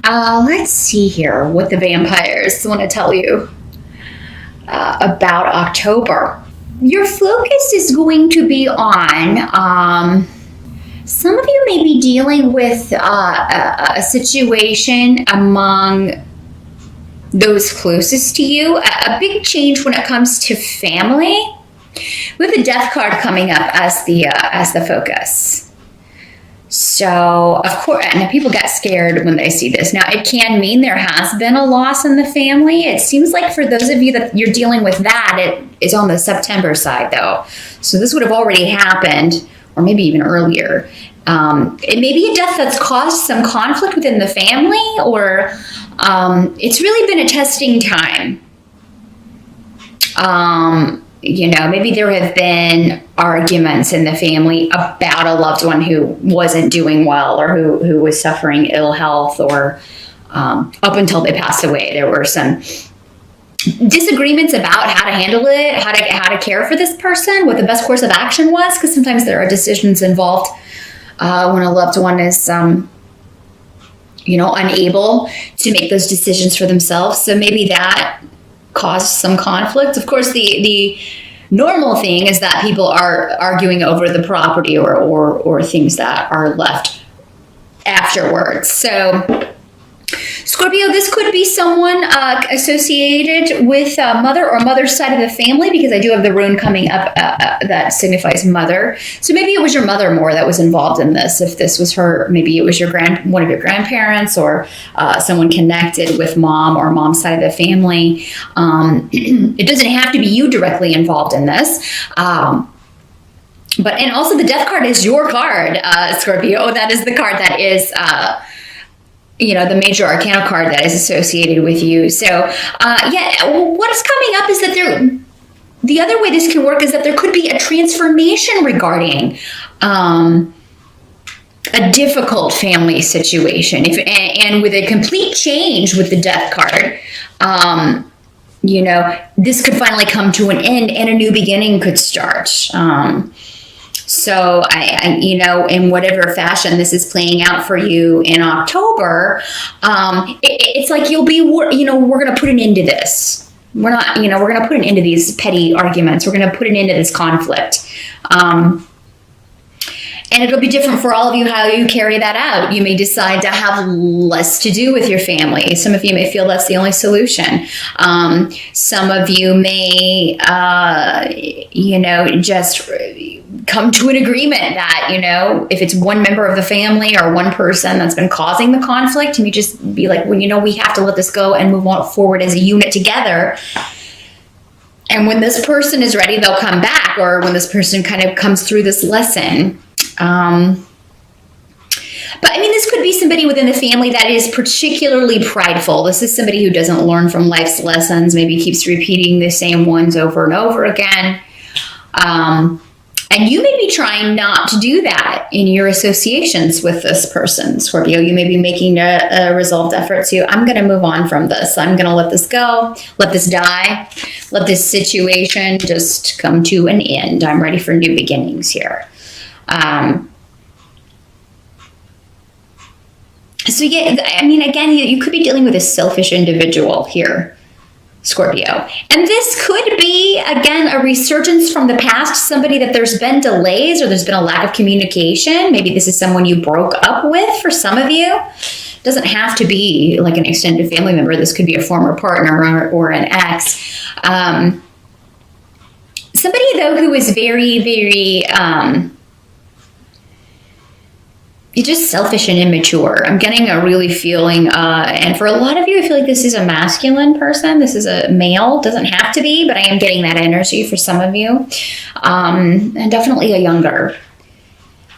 Let's see here what the vampires want to tell you about October. Your focus is going to be on, some of you may be dealing with a situation among those closest to you, a big change when it comes to family, with the death card coming up as the focus. So, of course, and people get scared when they see this. Now, it can mean there has been a loss in the family. It seems like for those of you that you're dealing with that, it is on the September side, though. So this would have already happened, or maybe even earlier. It may be a death that's caused some conflict within the family, or it's really been a testing time. Maybe there have been arguments in the family about a loved one who wasn't doing well, or who was suffering ill health, or up until they passed away, there were some disagreements about how to handle it, how to care for this person, what the best course of action was, because sometimes there are decisions involved when a loved one is unable to make those decisions for themselves. So maybe that caused some conflict. Of course, the normal thing is that people are arguing over the property or things that are left afterwards. So, Scorpio, this could be someone associated with mother or mother's side of the family, because I do have the rune coming up that signifies mother. So maybe it was your mother more that was involved in this. If this was her, maybe it was one of your grandparents, or someone connected with mom or mom's side of the family. It doesn't have to be you directly involved in this. And also the death card is your card, Scorpio. That is the card that is the major arcana card that is associated with you. So, what is coming up is that the other way this can work is that there could be a transformation regarding a difficult family situation. And with a complete change with the death card, this could finally come to an end and a new beginning could start. So in whatever fashion this is playing out for you in October, it's like you'll be, we're going to put an end to this. We're not, we're going to put an end to these petty arguments. We're going to put an end to this conflict. And it'll be different for all of you how you carry that out. You may decide to have less to do with your family. Some of you may feel that's the only solution. Some of you may, just come to an agreement that, if it's one member of the family or one person that's been causing the conflict, and you just be like, well, we have to let this go and move on forward as a unit together. And when this person is ready, they'll come back, or when this person kind of comes through this lesson. But this could be somebody within the family that is particularly prideful. This is somebody who doesn't learn from life's lessons, maybe keeps repeating the same ones over and over again. And you may be trying not to do that in your associations with this person, Scorpio. You may be making a resolved effort to, I'm going to move on from this. I'm going to let this go, let this die, let this situation just come to an end. I'm ready for new beginnings here. Again, you could be dealing with a selfish individual here, Scorpio. And this could be, again, a resurgence from the past, somebody that there's been delays or there's been a lack of communication. Maybe this is someone you broke up with for some of you. It doesn't have to be like an extended family member. This could be a former partner or an ex. Somebody, though, who is very, very... you're just selfish and immature. I'm getting a really feeling, and for a lot of you, I feel like this is a masculine person. This is a male. Doesn't have to be, but I am getting that energy for some of you. And definitely a younger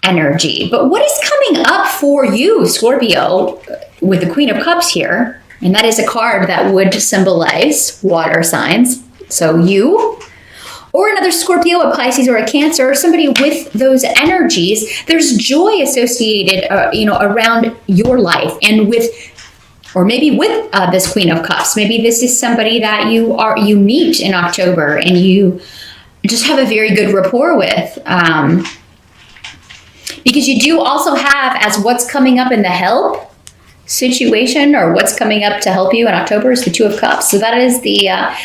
energy. But what is coming up for you, Scorpio, with the Queen of Cups here? And that is a card that would symbolize water signs. So you, or another Scorpio, a Pisces, or a Cancer, or somebody with those energies, there's joy associated, around your life and with, or maybe with this Queen of Cups. Maybe this is somebody that you meet in October and you just have a very good rapport with. Because you do also have, as what's coming up in the help, situation or what's coming up to help you in October is the Two of Cups. So that is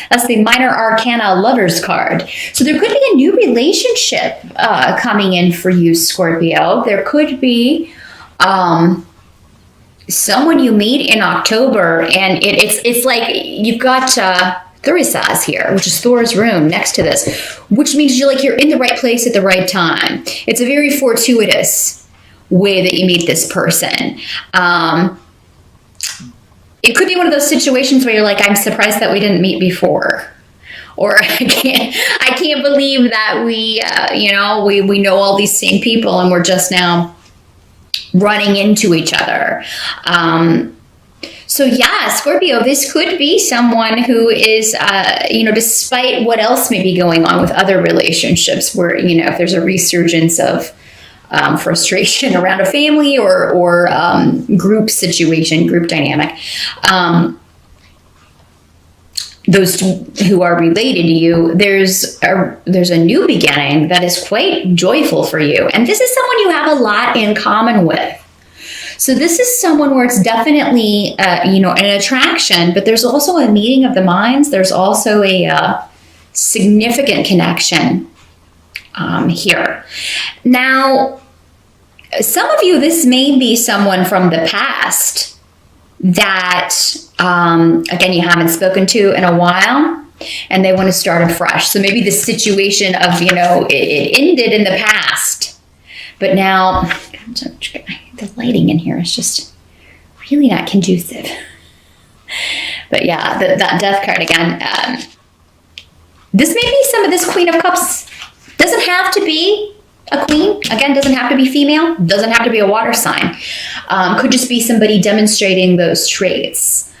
that's the minor arcana lovers card. So there could be a new relationship coming in for you, Scorpio. There could be someone you meet in October, and it's like you've got Thurisaz here, which is Thor's rune next to this, which means you're in the right place at the right time. It's a very fortuitous way that you meet this person. It could be one of those situations where you're like, I'm surprised that we didn't meet before. Or I can't believe that we know all these same people and we're just now running into each other. So yeah, Scorpio, this could be someone who is, despite what else may be going on with other relationships where, if there's a resurgence of frustration around a family or group situation, group dynamic, those who are related to you, there's a new beginning that is quite joyful for you. And this is someone you have a lot in common with. So this is someone where it's definitely, an attraction, but there's also a meeting of the minds. There's also a significant connection here. Now, some of you, this may be someone from the past that, again, you haven't spoken to in a while, and they want to start afresh. So maybe the situation of, it ended in the past, but now the lighting in here is just really not conducive. But yeah, that Death card again. This may be some of this Queen of Cups. Doesn't have to be a queen. Again, doesn't have to be female. Doesn't have to be a water sign. Could just be somebody demonstrating those traits.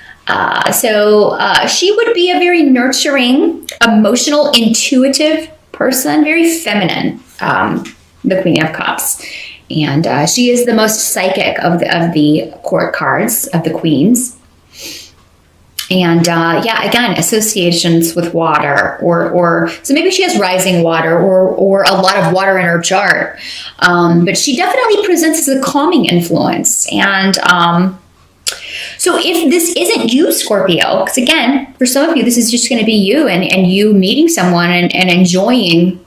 So she would be a very nurturing, emotional, intuitive person, very feminine, the Queen of Cups. And she is the most psychic of the court cards, of the queens. And again, associations with water, or so maybe she has rising water or a lot of water in her chart. But she definitely presents as a calming influence. And so if this isn't you, Scorpio, because again, for some of you, this is just going to be you and you meeting someone and enjoying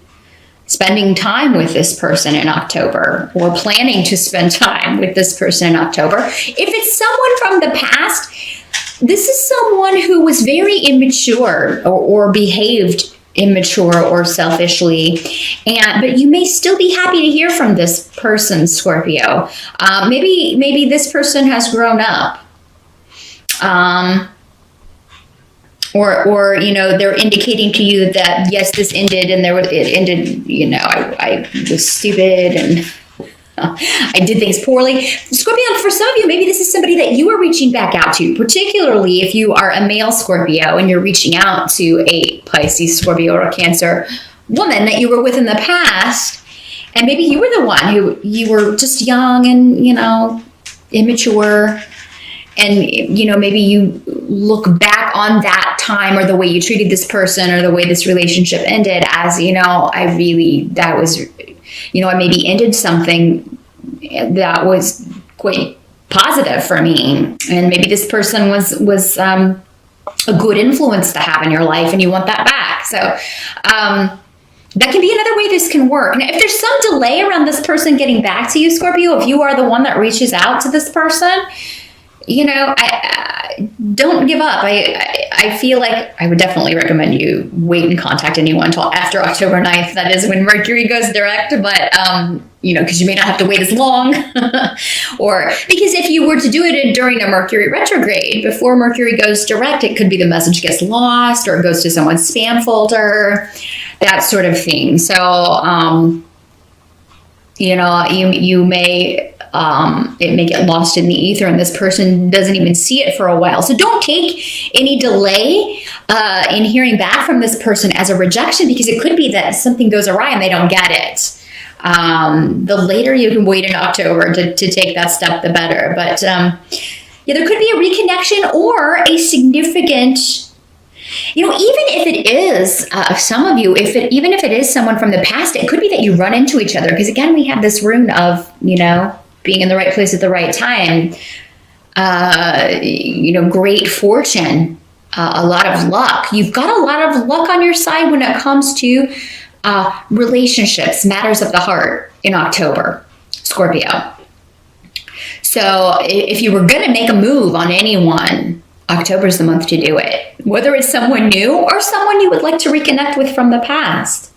spending time with this person in October, or planning to spend time with this person in October. If it's someone from the past, this is someone who was very immature or behaved immature or selfishly, but you may still be happy to hear from this person, Scorpio. Maybe this person has grown up. Or they're indicating to you that yes, this ended, and it ended. I was stupid and I did things poorly. Scorpio, for some of you, maybe this is somebody that you are reaching back out to, particularly if you are a male Scorpio and you're reaching out to a Pisces, Scorpio, or a Cancer woman that you were with in the past, and maybe you were the one who you were just young and immature. And, maybe you look back on that time or the way you treated this person or the way this relationship ended as, I maybe ended something that was quite positive for me. And maybe this person was a good influence to have in your life and you want that back. So that can be another way this can work. Now, if there's some delay around this person getting back to you, Scorpio, if you are the one that reaches out to this person, I don't give up. I feel like I would definitely recommend you wait and contact anyone until after October 9th. That is when Mercury goes direct, but, because you may not have to wait as long. Or because if you were to do it during a Mercury retrograde, before Mercury goes direct, it could be the message gets lost or it goes to someone's spam folder, that sort of thing. So, you may... it may get lost in the ether and this person doesn't even see it for a while. So don't take any delay in hearing back from this person as a rejection, because it could be that something goes awry and they don't get it. The later you can wait in October to take that step, the better. But there could be a reconnection or a significant... even if it is some of you, even if it is someone from the past, it could be that you run into each other. Because again, we have this rune of, being in the right place at the right time. great fortune, a lot of luck. You've got a lot of luck on your side when it comes to relationships, matters of the heart in October, Scorpio. So if you were going to make a move on anyone, October is the month to do it, whether it's someone new or someone you would like to reconnect with from the past.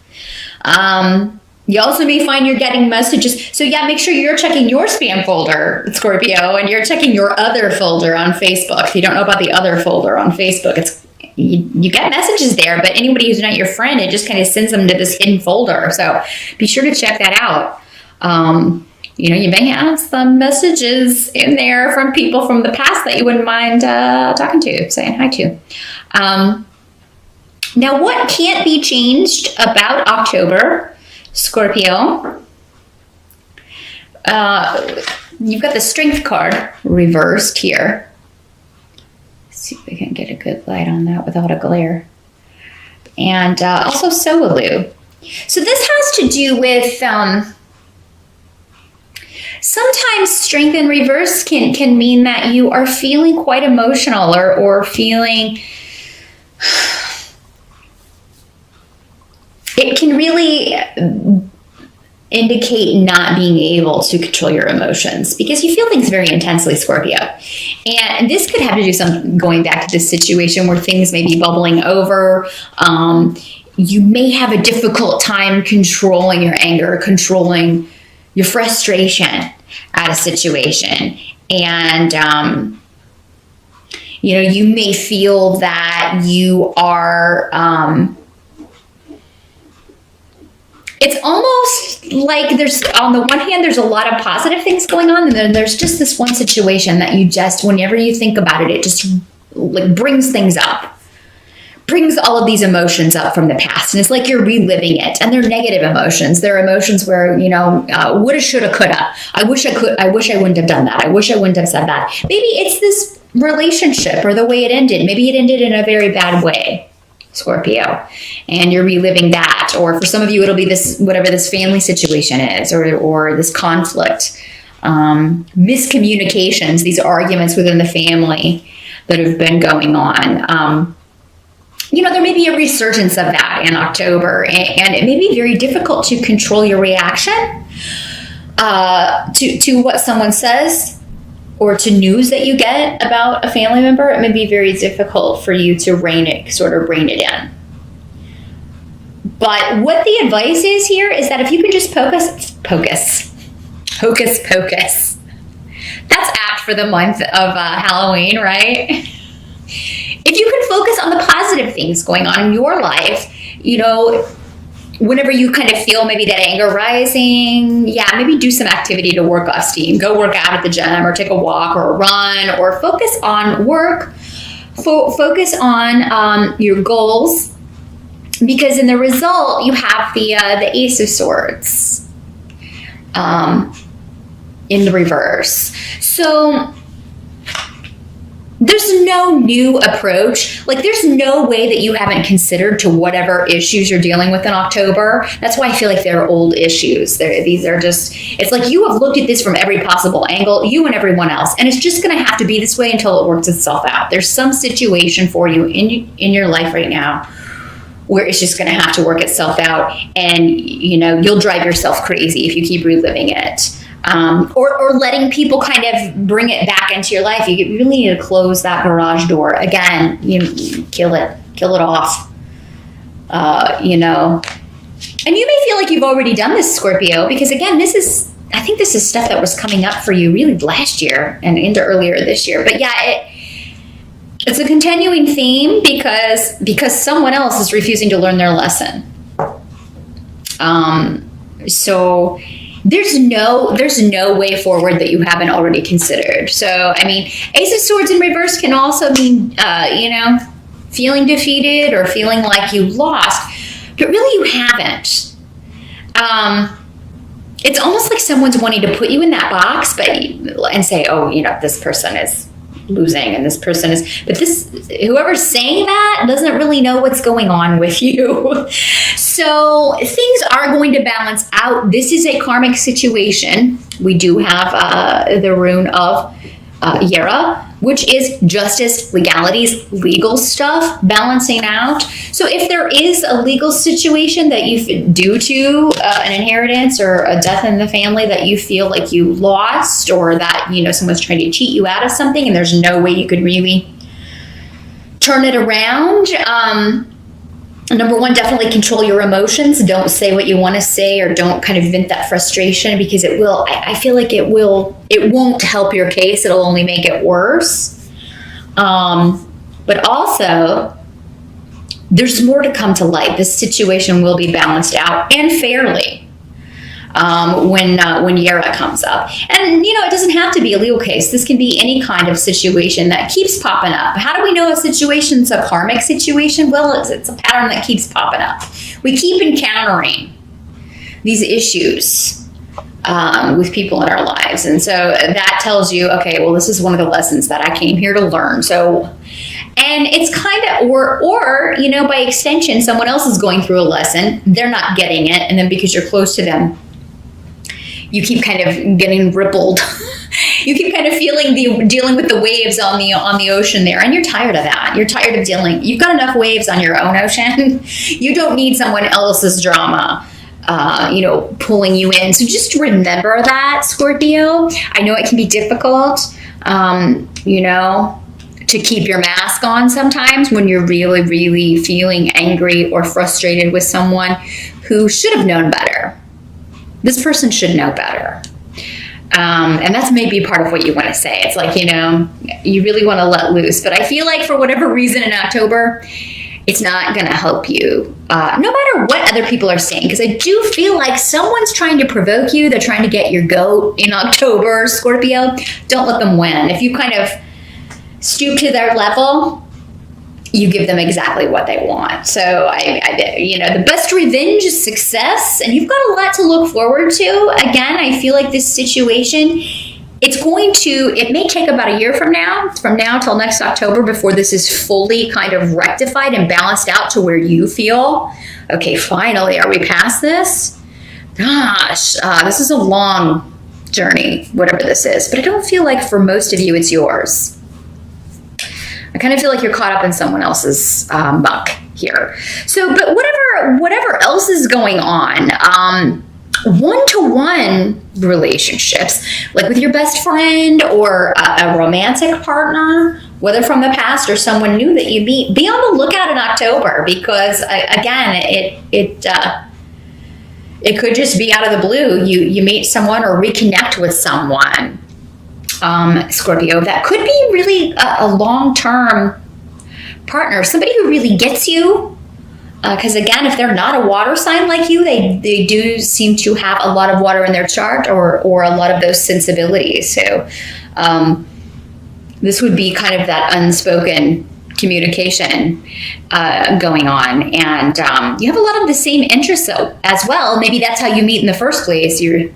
You also may find you're getting messages. So yeah, make sure you're checking your spam folder, Scorpio, and you're checking your other folder on Facebook. If you don't know about the other folder on Facebook, you get messages there, but anybody who's not your friend, it just kind of sends them to this hidden folder. So be sure to check that out. You may have some messages in there from people from the past that you wouldn't mind talking to, saying hi to. Now, what can't be changed about October, Scorpio? You've got the Strength card reversed here. Let's see if we can get a good light on that without a glare. And also Soalu. So this has to do with... sometimes Strength in reverse can mean that you are feeling quite emotional or feeling... It can really indicate not being able to control your emotions because you feel things very intensely, Scorpio. And this could have to do something going back to this situation where things may be bubbling over. You may have a difficult time controlling your anger, controlling your frustration at a situation. And, you may feel that you are... it's almost like there's, on the one hand, there's a lot of positive things going on, and then there's just this one situation that you just, whenever you think about it, it just like brings things up, brings all of these emotions up from the past, and it's like you're reliving it. And they're negative emotions. They're emotions where woulda, shoulda, coulda. I wish I wouldn't have done that. I wish I wouldn't have said that. Maybe it's this relationship or the way it ended. Maybe it ended in a very bad way, Scorpio, and you're reliving that. Or for some of you, it'll be this, whatever this family situation is, or this conflict, miscommunications, these arguments within the family that have been going on. There may be a resurgence of that in October, and it may be very difficult to control your reaction to what someone says or to news that you get about a family member. It may be very difficult for you to rein it in. But what the advice is here is that if you can just hocus pocus. That's apt for the month of Halloween, right? If you can focus on the positive things going on in your life, whenever you kind of feel maybe that anger rising, maybe do some activity to work off steam. Go work out at the gym or take a walk or a run, or focus on work. Focus on your goals, because in the result, you have the Ace of Swords in the reverse. So there's no new approach. Like, there's no way that you haven't considered to whatever issues you're dealing with in October. That's why I feel like they're old issues. These are just, it's like you have looked at this from every possible angle, you and everyone else, and it's just going to have to be this way until it works itself out. There's some situation for you in your life right now where it's just going to have to work itself out, and you'll drive yourself crazy if you keep reliving it. Or letting people kind of bring it back into your life. You really need to close that garage door. Again, kill it off. And you may feel like you've already done this, Scorpio, because again, I think this is stuff that was coming up for you really last year and into earlier this year. But it's a continuing theme because someone else is refusing to learn their lesson. So there's no way forward that you haven't already considered. So, Ace of Swords in reverse can also mean, feeling defeated or feeling like you lost, but really you haven't. It's almost like someone's wanting to put you in that box, and say, oh, this person is losing and this person is, but whoever's saying that doesn't really know what's going on with you. So things are going to balance out. This is a karmic situation. We do have the rune of Yera, which is justice, legalities, legal stuff, balancing out. So if there is a legal situation that you, due to an inheritance or a death in the family, that you feel like you lost, or that, someone's trying to cheat you out of something and there's no way you could really turn it around, number one, definitely control your emotions. Don't say what you want to say, or don't kind of vent that frustration, because I feel like it won't help your case. It'll only make it worse. But also, there's more to come to light. This situation will be balanced out and fairly when Yera comes up. And, it doesn't have to be a legal case. This can be any kind of situation that keeps popping up. How do we know a situation's a karmic situation? Well, it's a pattern that keeps popping up. We keep encountering these issues with people in our lives. And so that tells you, okay, well, this is one of the lessons that I came here to learn. So, and it's kind of, or by extension, someone else is going through a lesson. They're not getting it. And then because you're close to them, you keep kind of getting rippled. You keep kind of dealing with the waves on the ocean there, and you're tired of that. You're tired of dealing. You've got enough waves on your own ocean. You don't need someone else's drama, pulling you in. So just remember that, Scorpio. I know it can be difficult, to keep your mask on sometimes when you're really, really feeling angry or frustrated with someone who should have known better. This person should know better. And that's maybe part of what you want to say. It's like, you really want to let loose. But I feel like for whatever reason in October, it's not going to help you, no matter what other people are saying. Because I do feel like someone's trying to provoke you. They're trying to get your goat in October, Scorpio. Don't let them win. If you kind of stoop to their level, you give them exactly what they want. So, the best revenge is success, and you've got a lot to look forward to. Again, I feel like this situation, it may take about a year from now till next October before this is fully kind of rectified and balanced out to where you feel, okay, finally, are we past this? Gosh, this is a long journey, whatever this is. But I don't feel like for most of you, it's yours. I kind of feel like you're caught up in someone else's muck here. So, but whatever else is going on, one-to-one relationships, like with your best friend or a romantic partner, whether from the past or someone new that you meet, be on the lookout in October, because again, it could just be out of the blue. You meet someone or reconnect with someone, Scorpio, that could be really a long-term partner, somebody who really gets you. Because again, if they're not a water sign like you, they do seem to have a lot of water in their chart, or a lot of those sensibilities. So this would be kind of that unspoken communication going on, and you have a lot of the same interests as well. Maybe that's how you meet in the first place. You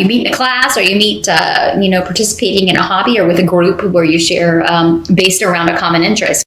meet in a class, or you meet participating in a hobby, or with a group where you share based around a common interest.